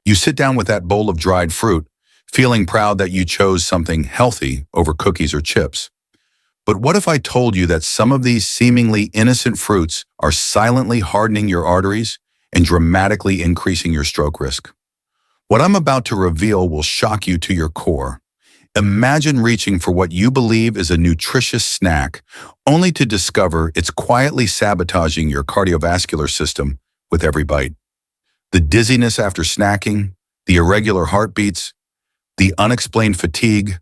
You sit down with that bowl of dried fruit, feeling proud that you chose something healthy over cookies or chips. But what if I told you that some of these seemingly innocent fruits are silently hardening your arteries and dramatically increasing your stroke risk? What I'm about to reveal will shock you to your core. Imagine reaching for what you believe is a nutritious snack, only to discover it's quietly sabotaging your cardiovascular system with every bite. The dizziness after snacking, the irregular heartbeats, the unexplained fatigue,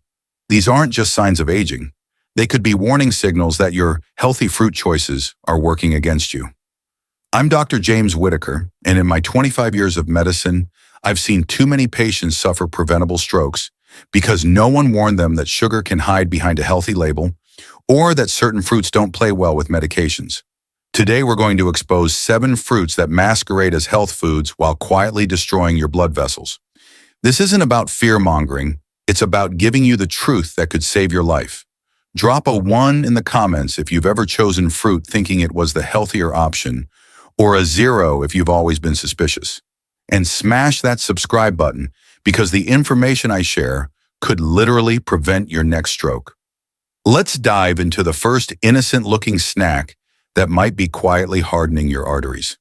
these aren't just signs of aging. They could be warning signals that your healthy fruit choices are working against you. I'm Dr. James Whitaker, and in my 25 years of medicine, I've seen too many patients suffer preventable strokes because no one warned them that sugar can hide behind a healthy label or that certain fruits don't play well with medications. Today, we're going to expose 7 fruits that masquerade as health foods while quietly destroying your blood vessels. This isn't about fear-mongering. It's about giving you the truth that could save your life. Drop a 1 in the comments if you've ever chosen fruit thinking it was the healthier option, or a 0 if you've always been suspicious. And smash that subscribe button because the information I share could literally prevent your next stroke. Let's dive into the first innocent-looking snack that might be quietly hardening your arteries.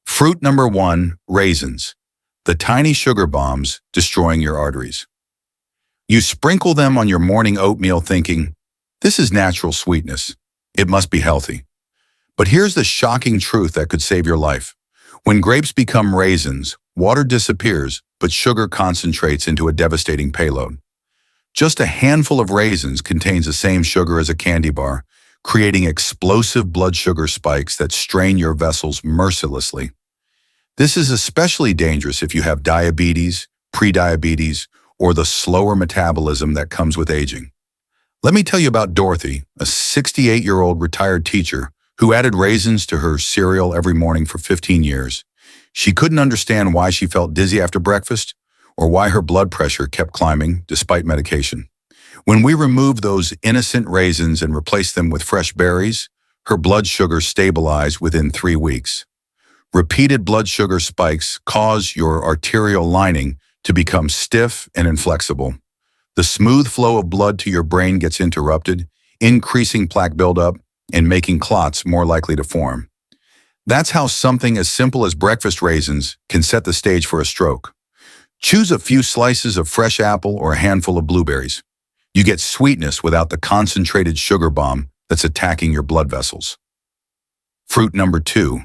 Fruit number 1, raisins, the tiny sugar bombs destroying your arteries. You sprinkle them on your morning oatmeal thinking, this is natural sweetness. It must be healthy. But here's the shocking truth that could save your life. When grapes become raisins, water disappears, but sugar concentrates into a devastating payload. Just a handful of raisins contains the same sugar as a candy bar, creating explosive blood sugar spikes that strain your vessels mercilessly. This is especially dangerous if you have diabetes, prediabetes, or the slower metabolism that comes with aging. Let me tell you about Dorothy, a 68-year-old retired teacher who added raisins to her cereal every morning for 15 years. She couldn't understand why she felt dizzy after breakfast or why her blood pressure kept climbing despite medication. When we removed those innocent raisins and replaced them with fresh berries, her blood sugar stabilized within 3 weeks. Repeated blood sugar spikes cause your arterial lining to become stiff and inflexible. The smooth flow of blood to your brain gets interrupted, increasing plaque buildup and making clots more likely to form. That's how something as simple as breakfast raisins can set the stage for a stroke. Choose a few slices of fresh apple or a handful of blueberries. You get sweetness without the concentrated sugar bomb that's attacking your blood vessels. Fruit number 2,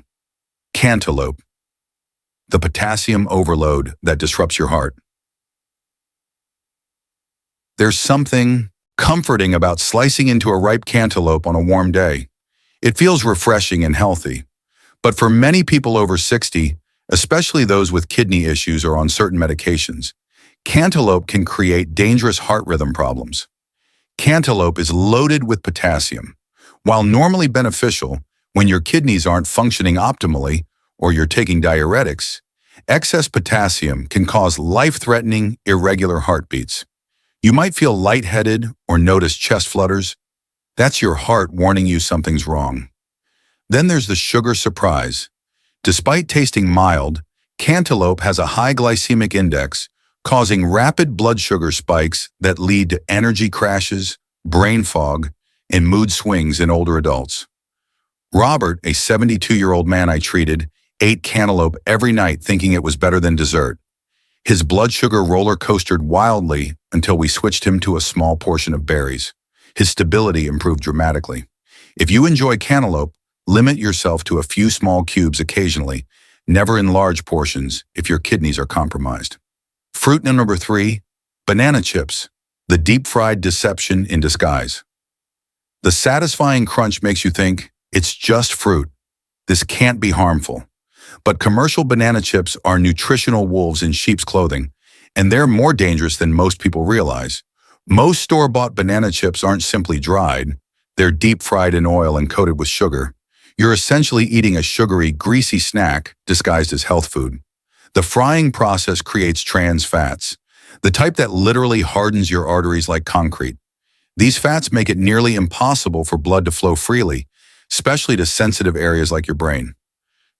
cantaloupe, the potassium overload that disrupts your heart. There's something comforting about slicing into a ripe cantaloupe on a warm day. It feels refreshing and healthy. But for many people over 60, especially those with kidney issues or on certain medications, cantaloupe can create dangerous heart rhythm problems. Cantaloupe is loaded with potassium. While normally beneficial when your kidneys aren't functioning optimally or you're taking diuretics, excess potassium can cause life-threatening, irregular heartbeats. You might feel lightheaded or notice chest flutters. That's your heart warning you something's wrong. Then there's the sugar surprise. Despite tasting mild, cantaloupe has a high glycemic index, causing rapid blood sugar spikes that lead to energy crashes, brain fog, and mood swings in older adults. Robert, a 72-year-old man I treated, ate cantaloupe every night thinking it was better than dessert. His blood sugar roller coastered wildly until we switched him to a small portion of berries. His stability improved dramatically. If you enjoy cantaloupe, limit yourself to a few small cubes occasionally, never in large portions if your kidneys are compromised. Fruit number 3, banana chips, the deep-fried deception in disguise. The satisfying crunch makes you think, it's just fruit. This can't be harmful. But commercial banana chips are nutritional wolves in sheep's clothing, and they're more dangerous than most people realize. Most store-bought banana chips aren't simply dried. They're deep-fried in oil and coated with sugar. You're essentially eating a sugary, greasy snack disguised as health food. The frying process creates trans fats, the type that literally hardens your arteries like concrete. These fats make it nearly impossible for blood to flow freely, especially to sensitive areas like your brain.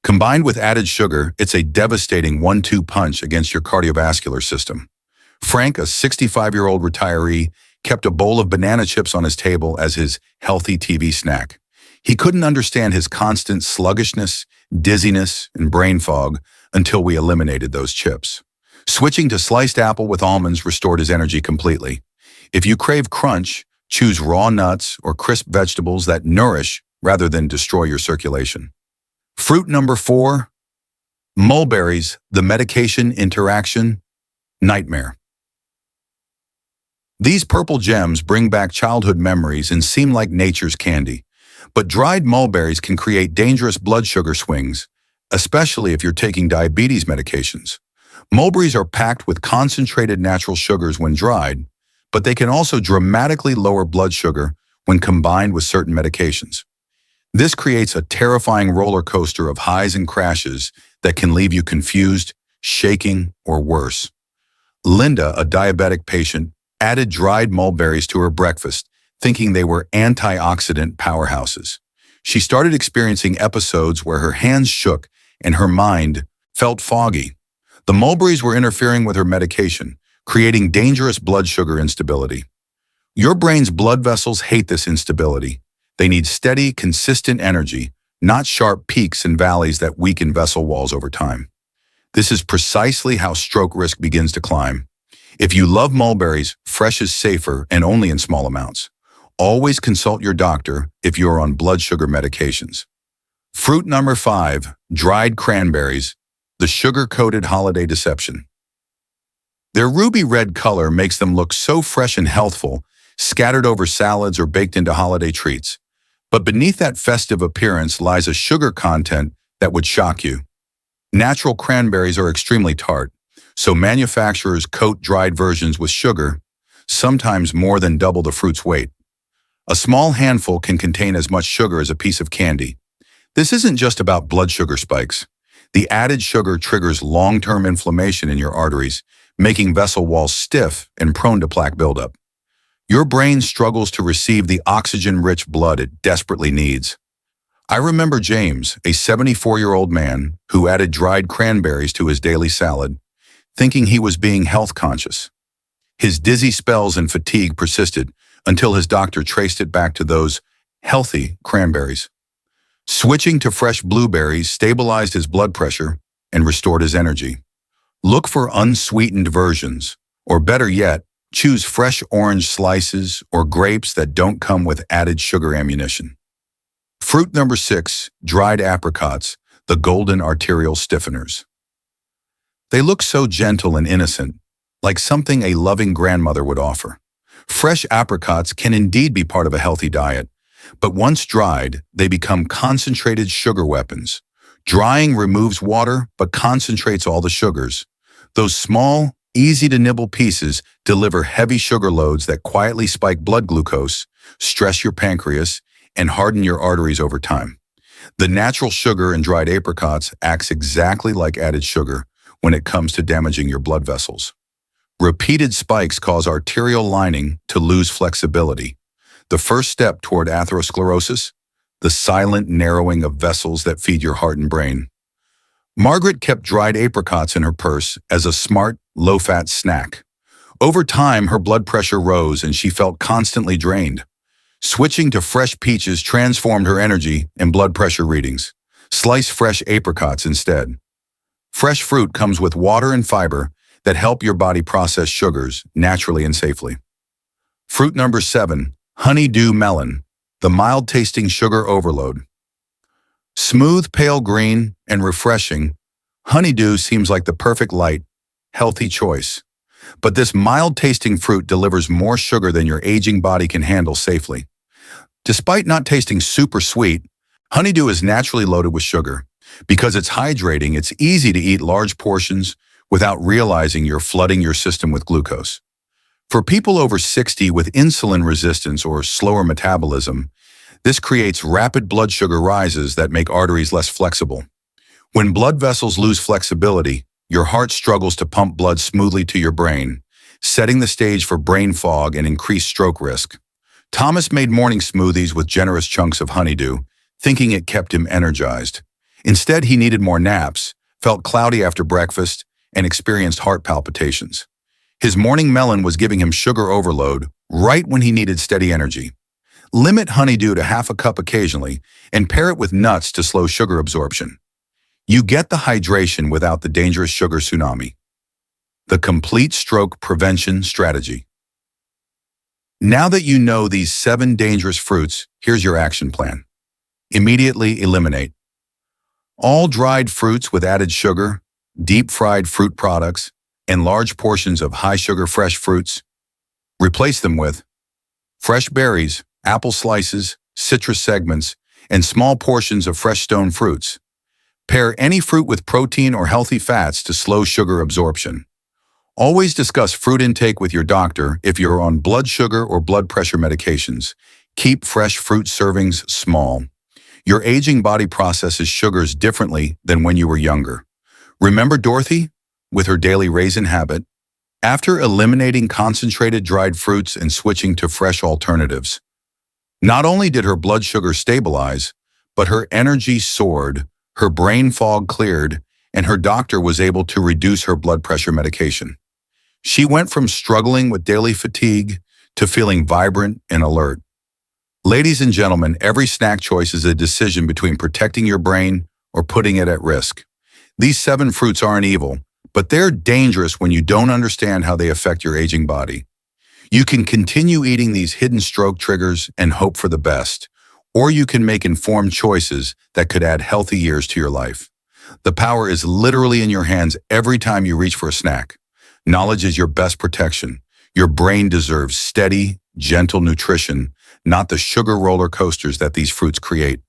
Combined with added sugar, it's a devastating 1-2 punch against your cardiovascular system. Frank, a 65-year-old retiree, kept a bowl of banana chips on his table as his healthy TV snack. He couldn't understand his constant sluggishness, dizziness, and brain fog until we eliminated those chips. Switching to sliced apple with almonds restored his energy completely. If you crave crunch, choose raw nuts or crisp vegetables that nourish rather than destroy your circulation. Fruit number 4, mulberries, the medication interaction nightmare. These purple gems bring back childhood memories and seem like nature's candy. But dried mulberries can create dangerous blood sugar swings, especially if you're taking diabetes medications. Mulberries are packed with concentrated natural sugars when dried, but they can also dramatically lower blood sugar when combined with certain medications. This creates a terrifying roller coaster of highs and crashes that can leave you confused, shaking, or worse. Linda, a diabetic patient, added dried mulberries to her breakfast, thinking they were antioxidant powerhouses. She started experiencing episodes where her hands shook and her mind felt foggy. The mulberries were interfering with her medication, creating dangerous blood sugar instability. Your brain's blood vessels hate this instability. They need steady, consistent energy, not sharp peaks and valleys that weaken vessel walls over time. This is precisely how stroke risk begins to climb. If you love mulberries, fresh is safer and only in small amounts. Always consult your doctor if you are on blood sugar medications. Fruit number 5, dried cranberries, the sugar-coated holiday deception. Their ruby red color makes them look so fresh and healthful, scattered over salads or baked into holiday treats. But beneath that festive appearance lies a sugar content that would shock you. Natural cranberries are extremely tart, so manufacturers coat dried versions with sugar, sometimes more than double the fruit's weight. A small handful can contain as much sugar as a piece of candy. This isn't just about blood sugar spikes. The added sugar triggers long-term inflammation in your arteries, making vessel walls stiff and prone to plaque buildup. Your brain struggles to receive the oxygen-rich blood it desperately needs. I remember James, a 74-year-old man who added dried cranberries to his daily salad, thinking he was being health-conscious. His dizzy spells and fatigue persisted until his doctor traced it back to those healthy cranberries. Switching to fresh blueberries stabilized his blood pressure and restored his energy. Look for unsweetened versions, or better yet, choose fresh orange slices or grapes that don't come with added sugar ammunition. Fruit number 6, dried apricots, the golden arterial stiffeners. They look so gentle and innocent, like something a loving grandmother would offer. Fresh apricots can indeed be part of a healthy diet, but once dried, they become concentrated sugar weapons. Drying removes water, but concentrates all the sugars. Those small, easy-to-nibble pieces deliver heavy sugar loads that quietly spike blood glucose, stress your pancreas, and harden your arteries over time. The natural sugar in dried apricots acts exactly like added sugar when it comes to damaging your blood vessels. Repeated spikes cause arterial lining to lose flexibility, the first step toward atherosclerosis, the silent narrowing of vessels that feed your heart and brain. Margaret kept dried apricots in her purse as a smart, low-fat snack. Over time, her blood pressure rose and she felt constantly drained. Switching to fresh peaches transformed her energy and blood pressure readings. Slice fresh apricots instead. Fresh fruit comes with water and fiber that help your body process sugars naturally and safely. Fruit number 7, Honeydew Melon, the mild-tasting sugar overload. Smooth, pale green, and refreshing, honeydew seems like the perfect light, healthy choice. But this mild-tasting fruit delivers more sugar than your aging body can handle safely. Despite not tasting super sweet, honeydew is naturally loaded with sugar. Because it's hydrating, it's easy to eat large portions without realizing you're flooding your system with glucose. For people over 60 with insulin resistance or slower metabolism, this creates rapid blood sugar rises that make arteries less flexible. When blood vessels lose flexibility, your heart struggles to pump blood smoothly to your brain, setting the stage for brain fog and increased stroke risk. Thomas made morning smoothies with generous chunks of honeydew, thinking it kept him energized. Instead, he needed more naps, felt cloudy after breakfast, and experienced heart palpitations. His morning melon was giving him sugar overload right when he needed steady energy. Limit honeydew to half a cup occasionally and pair it with nuts to slow sugar absorption. You get the hydration without the dangerous sugar tsunami. The complete stroke prevention strategy. Now that you know these 7 dangerous fruits, here's your action plan. Immediately eliminate all dried fruits with added sugar, deep-fried fruit products, and large portions of high-sugar fresh fruits. Replace them with fresh berries, apple slices, citrus segments, and small portions of fresh stone fruits. Pair any fruit with protein or healthy fats to slow sugar absorption. Always discuss fruit intake with your doctor if you're on blood sugar or blood pressure medications. Keep fresh fruit servings small. Your aging body processes sugars differently than when you were younger. Remember Dorothy with her daily raisin habit? After eliminating concentrated dried fruits and switching to fresh alternatives, not only did her blood sugar stabilize, but her energy soared, her brain fog cleared, and her doctor was able to reduce her blood pressure medication. She went from struggling with daily fatigue to feeling vibrant and alert. Ladies and gentlemen, every snack choice is a decision between protecting your brain or putting it at risk. These 7 fruits aren't evil, but they're dangerous when you don't understand how they affect your aging body. You can continue eating these hidden stroke triggers and hope for the best, or you can make informed choices that could add healthy years to your life. The power is literally in your hands every time you reach for a snack. Knowledge is your best protection. Your brain deserves steady, gentle nutrition, not the sugar roller coasters that these fruits create.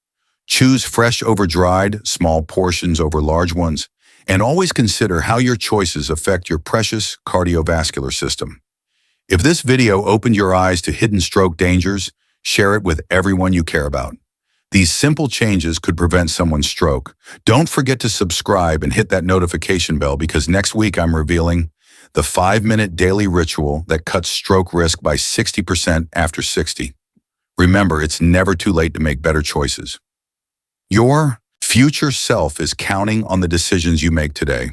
Choose fresh over dried, small portions over large ones, and always consider how your choices affect your precious cardiovascular system. If this video opened your eyes to hidden stroke dangers, share it with everyone you care about. These simple changes could prevent someone's stroke. Don't forget to subscribe and hit that notification bell because next week I'm revealing the 5-minute daily ritual that cuts stroke risk by 60% after 60. Remember, it's never too late to make better choices. Your future self is counting on the decisions you make today.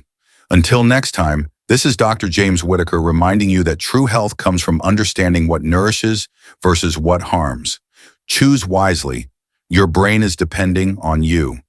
Until next time, this is Dr. James Whitaker reminding you that true health comes from understanding what nourishes versus what harms. Choose wisely. Your brain is depending on you.